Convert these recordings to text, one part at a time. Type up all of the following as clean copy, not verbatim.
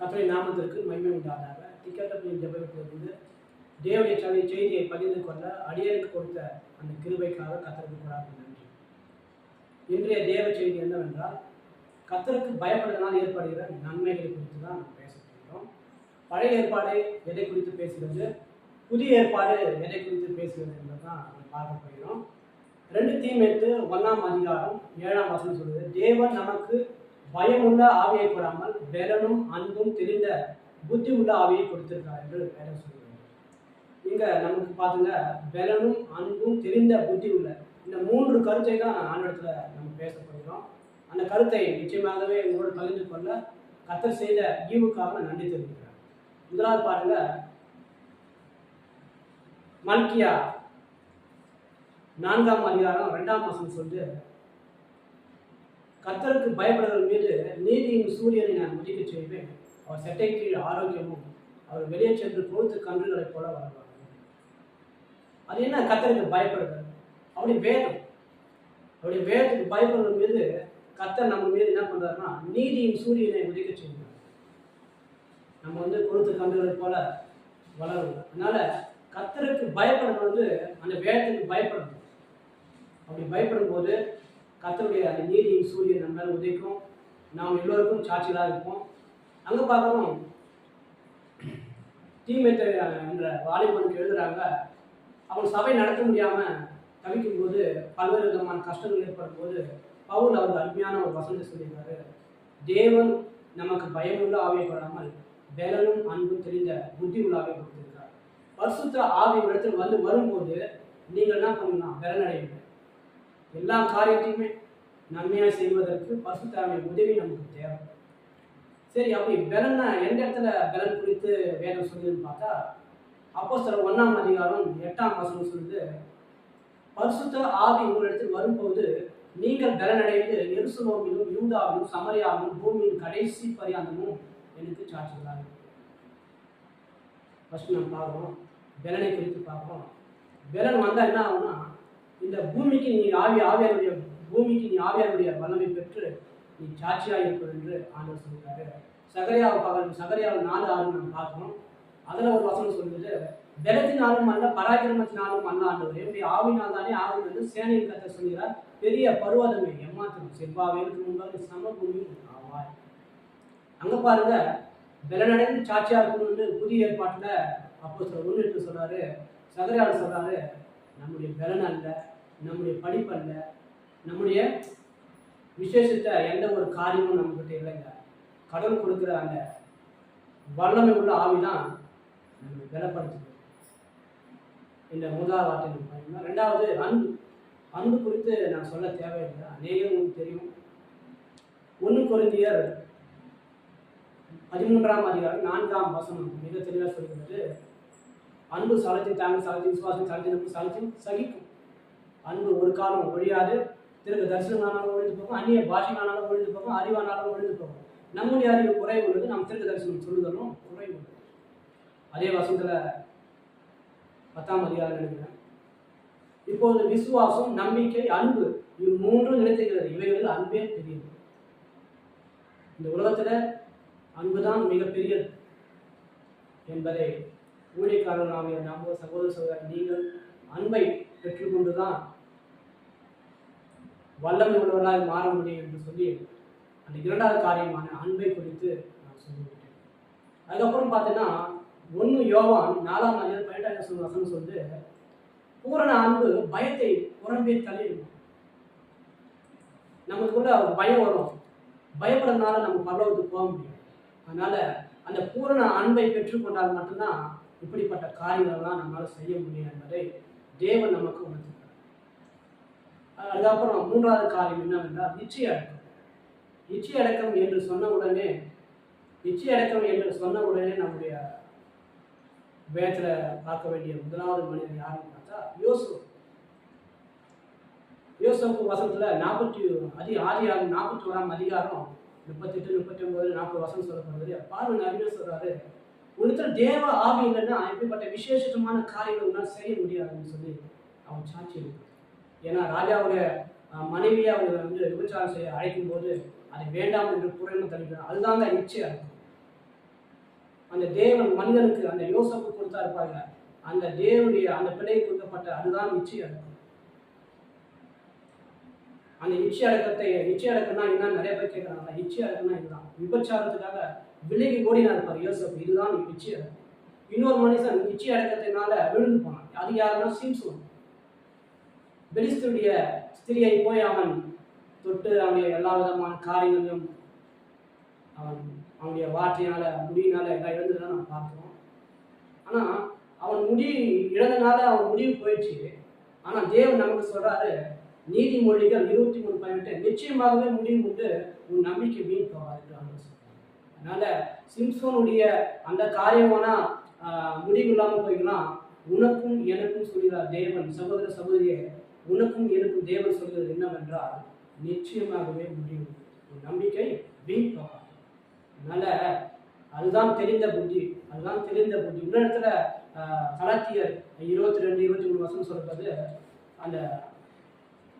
கர்த்தருடைய நாமத்திற்கு மகிமை உண்டாதாக. திக்கட்டப்பின் ஜெபத்திலிருந்து தேவனுடைய செய்தியை பகிர்ந்து கொள்ள அடியனுக்கு கொடுத்த அந்த கிருபைக்காக கர்த்தருக்கு கொடாது நன்றி. இன்றைய தேவ செய்தி என்னவென்றால், கர்த்தருக்கு பயப்படுவதனால் ஏற்படுகிற நன்மைகளை குறித்து தான் நம்ம பேச போகிறோம். பழைய ஏற்பாடு எதை குறித்து பேசுகிறது, புதிய ஏற்பாடு எதை குறித்து பேசுகிறது என்பது தான் நம்ம பார்க்க போகிறோம். 2 தீமோத்தேயு 1ஆம் அதிகாரம் 7ஆம் வசனம் சொல்லுது, தேவன் நமக்கு பயமுள்ள ஆவியை கொடாமல் பெலனும் அன்பும் தெரிந்த புத்தி உள்ள ஆவியை கொடுத்திருக்கார் என்று வேதம் சொல்லுகிறது. இங்க நமக்கு பாத்துங்க, பெலனும் அன்பும் தெரிந்த புத்தி உள்ள, இந்த 3 கருத்தை தான் ஆண்டவரத்துல நம்ம பேச போகிறோம். அந்த கருத்தை நிச்சயமாகவே உங்களோடு பகிர்ந்து கொள்ள கர்த்தர் செய்த ஈவுக்காக நான் நன்றி தெரிவிக்கிறேன். முதலாவது பாருங்க, மல்கியா 4ஆம் அதிகாரம் 2ஆம் வசனம் சொல்லுது, கர்த்தருக்கு பயப்படுவதன் மீது நீதியின் சூரியனை நான் உதிக்க செய்வேன், அவர் செட்டை கீழ் ஆரோக்கியமும் அவர் வெளியே சென்று கொழுத்து கன்றுகளைப் போல வருவார். அது என்ன கர்த்தருக்கு பயப்படுதல்? அவருடைய வேதம், அவருடைய வேதத்துக்கு பயப்படுவதன் மீது கர்த்தர் நம்ம மீது என்ன பண்றாருன்னா நீதியின் சூரியனை உதிக்க செய்வார். நம்ம கொழுத்து கன்றுகளை போல வளரும். அதனால கர்த்தருக்கு பயப்படுறது அந்த வேதத்துக்கு பயப்படணும். அப்படி பயப்படும் போது கர்த்தருடைய அந்த நீதியின் சூரியன் நம்ம மேல உதைக்கும், நாம் எல்லோருக்கும் சாட்சிகளாக இருப்போம். அங்கே பார்க்கணும், தீமோத்தேயு என்ற வாலிபனுக்கு எழுதுறாங்க, அவன் சபை நடத்த முடியாம தவிக்கும் போது, பல்வேறு விதமான கஷ்டங்கள் ஏற்படும் போது பவுல் அவருக்கு அருமையான ஒரு வசனத்தை சொல்லியிருக்காரு, தேவன் நமக்கு பயமுள்ள ஆவியை கொடாமல் பெலனும் அன்பும் தெரிந்த புத்தி உள்ள ஆவியை கொடுத்திருக்கிறார். பரிசுத்த ஆவி இடத்தில் வரும்போது நீங்கள் என்ன பண்ணலாம், பலனடைவீங்க. எல்லா காரியத்தையுமே நன்மையாக செய்வதற்கு பரிசுத்த ஆவியின் உதவி நமக்கு தேவை. சரி, அப்படி பலன்னா எந்த இடத்துல பலன் குறித்து வேதம் சொல்லுதுன்னு பார்த்தா, அப்போஸ்தலர் 1ஆம் அதிகாரம் 8ஆம் வசனம் சொல்லுது, பரிசுத்த ஆவி உங்களிடத்தில் வரும்போது நீங்கள் பலனடைந்து எருசலேமிலும் யூதாவிலும் சமரியாவிலும் பூமியின் கடைசி பரியந்தமும் எனக்கு சாட்சிகளாக. ஃபர்ஸ்ட் நம்ம பார்க்கணும், பலனை குறித்து பார்க்கணும். பலன் வந்தால் என்ன ஆகும்னா, இந்த பூமிக்கு நீ ஆவியாருடைய வல்லமை பெற்று நீ சாட்சியாக இருப்பது என்று ஆண்டவர் சொல்கிறாரு. சகரியாவை 4:6 நம்ம பார்க்கணும். அதில் ஒரு வசனம் சொல்லுது, பலத்தினாலும் அல்ல பராக்கிரமத்தினாலும் அல்ல ஆண்டவர், என்னுடைய ஆவினால் தானே ஆகும் என்று சேனையின் கர்த்தர் சொல்கிறார். பெரிய பருவதமே ஏமாற்றம் செவ்வாவேலுக்கு முன்பாக சமபூமி ஆவாய். அங்கே பாருங்க, பலனடைந்து சாட்சியாக இருக்கணும்னு புதிய ஏற்பாட்டில் அப்போஸ்தலர் 1:8 சொல்றாரு. சகரியாவில் சொல்றாரு, நம்முடைய பலன் அல்ல, நம்முடைய படிப்பு அல்ல, நம்முடைய விசேஷத்த எந்த ஒரு காரியமும் நம்மகிட்ட இல்லைங்க. கடவுள் கொடுக்குற அந்த வல்லமை உள்ள ஆவிதான் நம்ம பலப்படுத்துது. இந்த முதல் வார்த்தை நம்ம பார்த்தீங்கன்னா. 2வது அன்பு குறித்து நான் சொல்ல தேவையில்லை, அநேகம் உங்களுக்கு தெரியும். 1 கொரிந்தியர் 13ஆம் அதிகாரம் 4ஆம் வசனம் மிக தெளிவாக சொல்கிறது, அன்பு சலத்தின் தாங்க, சலத்தின் விசுவாசம், சலத்தின் நம்பு, சலத்தின் சகிக்கும். அன்பு ஒரு காலம் ஒழியாது. திருக்கு தரிசனமானாலும் ஒழிந்து போகும், அந்நிய பாஷையானாலும் ஒழிந்து போகும், அறிவானாலும் ஒழிந்து போகும். நம்முடைய அறிவு குறைவு உள்ளது, நம் திருக்கு தரிசனம் சொல்லுதலும் குறைவு உள்ளது. அதே வசனத்துல 10ஆம் அதிகாரம் நினைக்கிறேன், இப்போது விசுவாசம், நம்பிக்கை, அன்பு இவ்3 நிலைத்திருக்கிறது, இவைகளில் அன்பே பெரியது. இந்த உலகத்துல அன்புதான் மிகப்பெரியது என்பதை ஊழியக்காரர்களாகிய நம்ம சகோதர நீங்கள் அன்பை பெற்றுக்கொண்டுதான் வல்லமை உள்ளவர்களாக மாற முடியும் என்று சொல்லி அந்த 2வது காரியமான அன்பை குறித்து நான் சொல்லிவிட்டேன். அதுக்கப்புறம் பார்த்தீங்கன்னா 1 யோவான் 4ஆம் அதிகாரம் 18ஆம் வசனம் சொல்லுது, பூரண அன்பு பயத்தை புறம்பே தள்ளிடும். நமக்குள்ள பயம் வரும், பயப்படுறதுனால நம்ம பரலோகத்துக்கு போக முடியும். அதனால அந்த பூரண அன்பை பெற்றுக்கொண்டால் மட்டும்தான் இப்படிப்பட்ட காரியங்கள்லாம் நம்மளால செய்ய முடியும் என்பதை தேவன் நமக்கு உணர்த்துகிறார். அதுக்கப்புறம் 3வது காரியம் என்னவென்றால் நிச்சய அடக்கம். நிச்சய அடக்கம் என்று சொன்ன உடனே நம்முடைய வேதத்துல பார்க்க வேண்டிய முதலாவது மனிதன் யாருன்னு பார்த்தா யோசேப்பு வசனத்துல 41ஆம் அதிகாரம் 38, 39, 40 வசனம் சொல்லப்படுறது. பார்வன் அறிஞர் சொல்றாரு, உன்னிடத்தில் தேவ ஆவி இல்லைன்னா இப்படிப்பட்ட விசேஷமான காரியங்கள் உன்னால் செய்ய முடியாதுன்னு சொல்லி அவன் சாட்சி இருக்கு. ஏன்னா ராஜாவுடைய மனைவியை அவங்க விபச்சாரம் செய்ய அழைக்கும் போது அதை வேண்டாம் என்று புறணும் தள்ளிக்கிறான். அதுதான் நிச்சயம். அந்த தேவன் மனிதனுக்கு அந்த யோசப்பு கொடுத்தா இருப்பாங்க, அந்த தேவனுடைய அந்த பிள்ளை கொடுக்கப்பட்ட அதுதான் இச்சை அடக்கம். அந்த இச்சை அடக்கம்னா என்ன நிறைய பேர் கேட்கறாங்க. இச்சை அடக்கம்னா இதுதான். விபச்சாரத்துக்காக விலகி ஓடினா இருப்பார் யோசப்பு. இதுதான் இச்சை அடக்கம். இன்னொரு மனுஷன் இச்சை அடக்கத்தினால விழுந்து போனான். அது யாருன்னா சிம்சோன். பெலிஸ்தருடைய ஸ்திரியை போய் அவன் தொட்டு அவனுடைய எல்லா விதமான காரியங்களையும் அவனுடைய வார்த்தையினால முடியினால எல்லாம் இழந்ததுதான் நம்ம பார்க்கிறோம். ஆனா அவன் முடி இழந்தனால அவன் முடிவு போயிடுச்சு. ஆனா தேவன் நமக்கு சொல்றாரு, நீதிமொழிகள் 23:18 நிச்சயமாகவே முடிவு உண்டு, உன் நம்பிக்கை வீண் போகாது. அதனால சிம்சோனுடைய அந்த காரியமானா முடிவு இல்லாமல் போய்க்கலாம். உனக்கும் எனக்கும் சொல்கிறார் தேவன், சகோதர சகோதரியே, உனக்கும் எனக்கும் தேவன் சொல்கிறது என்னவென்றால், நிச்சயமாகவே முடிவு, உன் நம்பிக்கை வீண் போகாது. அதனால அதுதான் தெரிந்த புத்தி. இன்னொரு இடத்துல கலாத்தியர் 22-23 சொல்றது, அந்த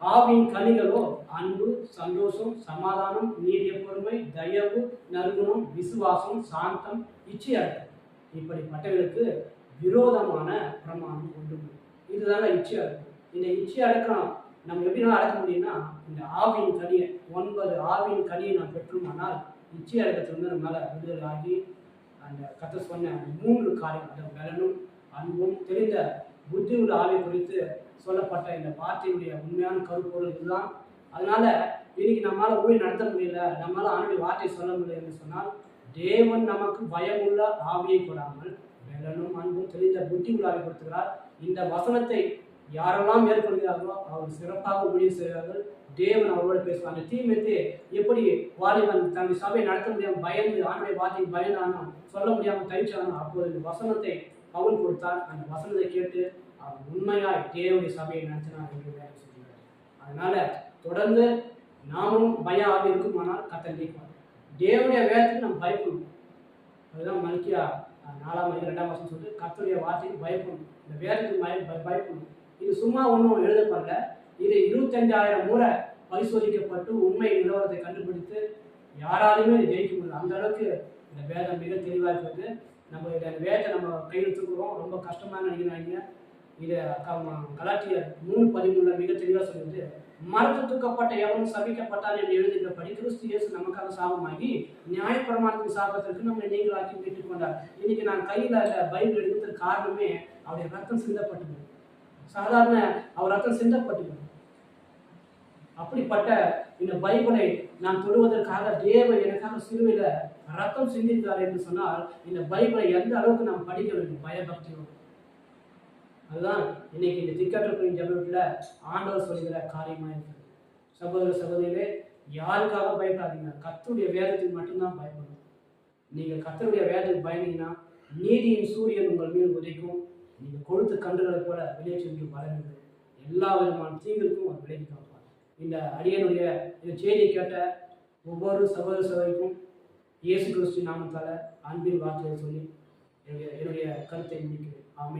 ஆவின் கனிகளோ அன்பு, சந்தோஷம், சமாதானம், நீடிய பொறுமை, தயவு, நற்குணம், விசுவாசம், சாந்தம், இச்சை அடக்கம். இப்படிப்பட்டவர்களுக்கு விரோதமான பிரமாணம் உண்டு. இதுதாங்க இச்சை அடக்கம். இந்த இச்சை அடக்கம் நம்ம எப்படின்னா அடக்க முடியும்னா, இந்த ஆவின் கனியை 9 ஆவின் கனியை நாம் பெற்றோமானால் இச்சை அடக்கத்திலிருந்து நம்மளால விடுதலை ஆகி அந்த கத்த சொன்ன அந்த 3 காரியம், அந்த பலனும் அன்பும் தெரிந்த புத்தி உள்ள ஆவி குறித்து சொல்லப்பட்ட இந்த வார்த்தையுடைய உண்மையான கருப்பொருள் இதுதான். அதனால இன்னைக்கு நம்மளால ஊழியம் நடத்த முடியல, நம்மளால ஆண்டுடைய வார்த்தை சொல்ல முடியல என்று சொன்னால், தேவன் நமக்கு பயமுள்ள ஆவியை கொடாமல் பலனும் அன்பும் தெரிந்த புத்தி உள்ள ஆவி கொடுத்துக்கிறார். இந்த வசனத்தை யாரெல்லாம் மேற்கொள்கிறார்களோ அவர் சிறப்பாக ஊழியம் செய்கிறார்கள். தேவன் அவரோடு பேசுவார். அந்த தீமைத்து எப்படி வாலிபன் தன்னுடைய சபையை நடத்த முடியாமல் பயந்து ஆண்டுடைய வார்த்தைக்கு பயந்தானோ, சொல்ல முடியாமல் தவிச்சானோ, அப்போது இந்த வசனத்தை பவுல் கொடுத்தார். அந்த வசனத்தை கேட்டு அவர் உண்மையாய் தேவனுடைய சபையை நடத்தினார் என்று வேலை சொல்கிறார். அதனால தொடர்ந்து நாமும் பய ஆவி இருக்குமானால் கர்த்தர் நீக்குவார். தேவனுடைய வேதத்துக்கு நம்ம பயப்படணும். அதுதான் மல்கியா 4:2 சொல்லிட்டு கர்த்தருடைய வார்த்தைக்கு பயப்படணும். இந்த வேதத்துக்கு பயப்படணும். இது சும்மா ஒன்றும் எழுதப்படல. இது 25,000 முறை பரிசோதிக்கப்பட்டு உண்மை நிலவரத்தை கண்டுபிடித்து யாராலுமே இதை ஜெயிக்க முடியல. அந்த அளவுக்கு இந்த வேதம் மிக தெளிவாக இருக்கிறது. நம்ம இந்த வேதத்தை நம்ம கையில் தூக்குறோம், ரொம்ப கஷ்டமாக நினைக்கிறாங்க. இதை கலாத்தியர் 3:13 மிக தெளிவாக சொல்லுது, மரத்து தூக்கப்பட்ட எவனும் சபிக்கப்பட்டார் என்று எழுதுகிறபடி கிறிஸ்து இயேசு நமக்காக சாபமாகி நியாயப்பிரமாணத்தின் சாபத்திற்கு நம்ம நீங்களாக்கி மீட்டுக் கொண்டார். இன்னைக்கு நான் கையில் பைபிள் எடுக்கிறதுக்கு காரணமே அவருடைய ரத்தம் சிந்தப்பட்டது. சாதாரண அவர் ரத்தம் சிந்தப்பட்டது. அப்படிப்பட்ட இந்த பைபிளை நான் தொடுவதற்காக தேவன் எனக்காக சிலுவையில ரத்தம் சிந்தித்தார் என்று சொன்னால், இந்த பைபிளை எந்த அளவுக்கு நாம் படிக்க வேண்டும் பயபக்தியோடு. அதுதான் இன்னைக்கு இந்த திக்கற்ற ஜபத்துல ஆண்டவர் சொல்கிற காரியமா இருக்குது. சகோதர சகோதரிகளே, யாருக்காக பயப்படாதீங்க, கர்த்தருடைய வேதத்துக்கு மட்டும்தான் பயப்படணும். நீங்கள் கர்த்தருடைய வேதத்துக்கு பயந்தீங்கன்னா நீதியின் சூரியன் உங்கள் மீது உதைக்கும். நீங்கள் கொழுத்த கன்றுகளை போல வெளியே சென்று வளருங்கள். எல்லா விதமான தீங்கிற்கும் ஒரு விலகி காப்பார். இந்த அடியனுடைய இந்த செய்தியை கேட்ட ஒவ்வொரு சகோதர சகோதரிக்கும் இயேசு கிறிஸ்து நாமத்தால அன்பின் வார்த்தையை சொல்லி என்னுடைய கருத்தை முடிக்கிறேன். ஆமென்.